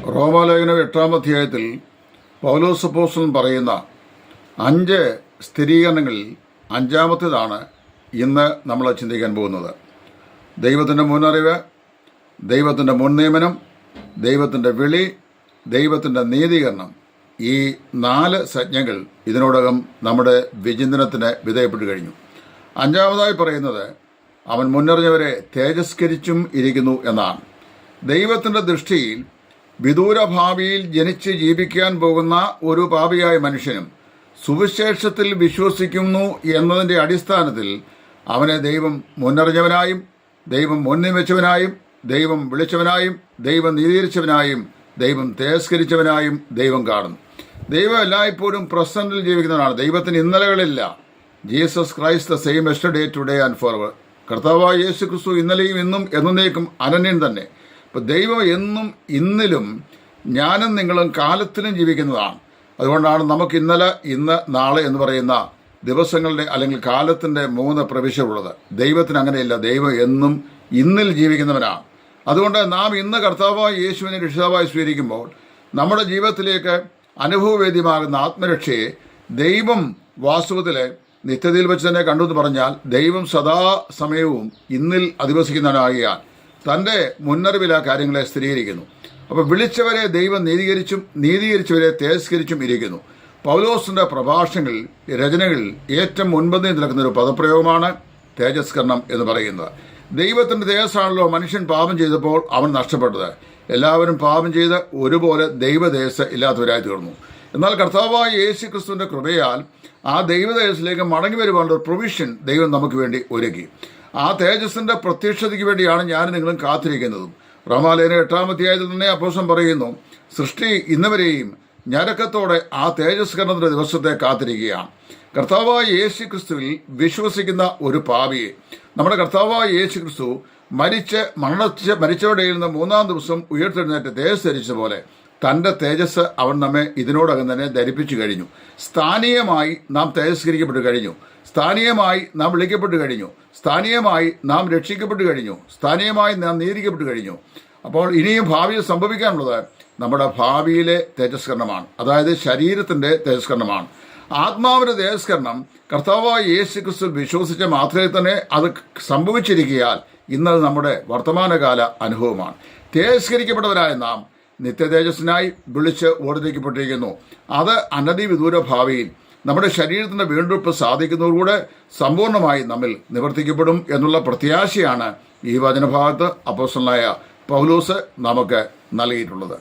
റോമാലേഖനം 8-ാം അധ്യായത്തിൽ പൗലോസ് അപ്പോസ്തലൻ പറയുന്ന 5 സ്ഥിരീകരണങ്ങളിൽ 5-ാമത്തേതാണ് ഇന്ന് നമ്മൾ ചിന്തിക്കാൻ പോകുന്നത്. ദൈവത്തിൻ്റെ മുന്നറിവ്, ദൈവത്തിൻ്റെ മുൻനിയമനം, ദൈവത്തിൻ്റെ വിളി, ദൈവത്തിൻ്റെ നീതീകരണം, ഈ 4 സംജ്ഞകൾ ഇതിനോടകം നമ്മുടെ വിചിന്തനത്തിന് വിധേയപ്പെട്ടു കഴിഞ്ഞു. 5-ാമതായി പറയുന്നത് അവൻ മുന്നറിഞ്ഞവരെ തേജസ്കരിച്ചും ഇരിക്കുന്നു എന്നാണ്. ദൈവത്തിൻ്റെ ദൃഷ്ടിയിൽ വിദൂര ഭാവിയിൽ ജനിച്ച് ജീവിക്കാൻ പോകുന്ന ഒരു പാപിയായ മനുഷ്യനും സുവിശേഷത്തിൽ വിശ്വസിക്കുന്നു എന്നതിൻ്റെ അടിസ്ഥാനത്തിൽ അവനെ ദൈവം മുന്നറിഞ്ഞവനായും, ദൈവം മുൻനിയമിച്ചവനായും, ദൈവം വിളിച്ചവനായും, ദൈവം നീതീകരിച്ചവനായും, ദൈവം തേജസ്കരിച്ചവനായും ദൈവം കാണുന്നു. ദൈവം എല്ലായ്പ്പോഴും പ്രസന്റിൽ ജീവിക്കുന്നവനാണ്. ദൈവത്തിന് ഇന്നലകളില്ല. Jesus Christ the same yesterday, today and forever. കർത്താവായ യേശു ക്രിസ്തു ഇന്നലെയും ഇന്നും എന്നേക്കും അനന്യൻ തന്നെ. ഇപ്പം ദൈവം എന്നും ഇന്നിലും ഞാനും നിങ്ങളും കാലത്തിലും ജീവിക്കുന്നതാണ്. അതുകൊണ്ടാണ് നമുക്ക് ഇന്നലെ, ഇന്ന്, നാളെ എന്ന് പറയുന്ന ദിവസങ്ങളുടെ അല്ലെങ്കിൽ കാലത്തിൻ്റെ 3 പ്രവിശ്യമുള്ളത്. ദൈവത്തിന് അങ്ങനെയില്ല. ദൈവം എന്നും ഇന്നിൽ ജീവിക്കുന്നവനാണ്. അതുകൊണ്ട് നാം ഇന്ന് കർത്താവായ യേശുവിനെ രക്ഷിതാവായി സ്വീകരിക്കുമ്പോൾ നമ്മുടെ ജീവിതത്തിലേക്ക് അനുഭവവേദ്യമാകുന്ന ആത്മരക്ഷയെ ദൈവം വാസ്തവത്തിൽ നിത്യതയിൽ വെച്ച് തന്നെ കണ്ടു എന്ന് പറഞ്ഞാൽ, ദൈവം സദാസമയവും ഇന്നിൽ അധിവസിക്കുന്നവനാകിയാൽ തൻ്റെ മുന്നറിവിൽ ആ കാര്യങ്ങളെ സ്ഥിരീകരിക്കുന്നു. അപ്പോൾ വിളിച്ചവരെ ദൈവം നീതീകരിച്ചും നീതീകരിച്ചവരെ തേജസ്കരിച്ചും ഇരിക്കുന്നു. പൗലോസിൻ്റെ പ്രഭാഷണങ്ങളിൽ, രചനകളിൽ ഏറ്റവും മുൻപന്തിയിൽ നിൽക്കുന്ന ഒരു പദപ്രയോഗമാണ് തേജസ്കരണം എന്ന് പറയുന്നത്. ദൈവത്തിൻ്റെ തേജസ്സാണല്ലോ മനുഷ്യൻ പാപം ചെയ്തപ്പോൾ അവൻ നഷ്ടപ്പെട്ടത്. എല്ലാവരും പാപം ചെയ്ത് ഒരുപോലെ ദൈവതേജസ് ഇല്ലാത്തവരായി തീർന്നു. എന്നാൽ കർത്താവായ യേശു ക്രിസ്തുവിൻ്റെ കൃപയാൽ ആ ദൈവതേജസ്സിലേക്ക് മടങ്ങി വരുവാനുള്ള ഒരു പ്രൊവിഷൻ ദൈവം നമുക്ക് വേണ്ടി ഒരുക്കി. ആ തേജസ്സിൻ്റെ പ്രത്യക്ഷതയ്ക്ക് വേണ്ടിയാണ് ഞാൻ നിങ്ങളും കാത്തിരിക്കുന്നതും. റോമാലേഖനം 8-ാം അധ്യായത്തിൽ തന്നെ അപ്പോസ്തലൻ പറയുന്നു, സൃഷ്ടി ഇന്നുവരെയും ഞരക്കത്തോടെ ആ തേജസ്കരണത്തിൻ്റെ ദിവസത്തെ കാത്തിരിക്കുകയാണ്. കർത്താവായ യേശു ക്രിസ്തുവിൽ വിശ്വസിക്കുന്ന ഒരു പാപിയെ നമ്മുടെ കർത്താവായ യേശു ക്രിസ്തു മരിച്ചവരുടെ നിന്ന് 3-ാം ദിവസം ഉയർത്തെഴുന്നേറ്റ് തേജസ് ധരിച്ച പോലെ തൻ്റെ തേജസ് അവൻ നമ്മെ ഇതിനോടകം തന്നെ ധരിപ്പിച്ചു കഴിഞ്ഞു. സ്ഥാനീയമായി നാം തേജസ്കരിക്കപ്പെട്ടു കഴിഞ്ഞു. സ്ഥാനീയമായി നാം വിളിക്കപ്പെട്ടു കഴിഞ്ഞു. സ്ഥാനീയമായി നാം രക്ഷിക്കപ്പെട്ടു കഴിഞ്ഞു. സ്ഥാനീയമായി നാം നീതിക്കപ്പെട്ടു കഴിഞ്ഞു. അപ്പോൾ ഇനിയും ഭാവിയിൽ സംഭവിക്കാനുള്ളത് നമ്മുടെ ഭാവിയിലെ തേജസ്കരണമാണ്. അതായത് ശരീരത്തിൻ്റെ തേജസ്കരണമാണ്. ആത്മാവിൻ്റെ തേജസ്കരണം കർത്താവായ യേശു ക്രിസ്തുവിൽ വിശ്വസിച്ച മാത്രമേ തന്നെ അത് സംഭവിച്ചിരിക്കയാൽ ഇന്നത് നമ്മുടെ വർത്തമാനകാല അനുഭവമാണ്. തേജസ്കരിക്കപ്പെട്ടവരായ നാം നിത്യതേജസ്സിനായി വിളിച്ച് ഓടിപ്പിക്കപ്പെട്ടിരിക്കുന്നു. അത് അനധിവിദൂര ഭാവിയിൽ നമ്മുടെ ശരീരത്തിൻ്റെ വീണ്ടെടുപ്പ് സാധിക്കുന്നതോടുകൂടെ സമ്പൂർണ്ണമായി നമ്മിൽ നിവർത്തിക്കപ്പെടും എന്നുള്ള പ്രത്യാശയാണ് ഈ വചനഭാഗത്ത് അപ്പോസ്തലനായ പൗലോസ് നമുക്ക് നൽകിയിട്ടുള്ളത്.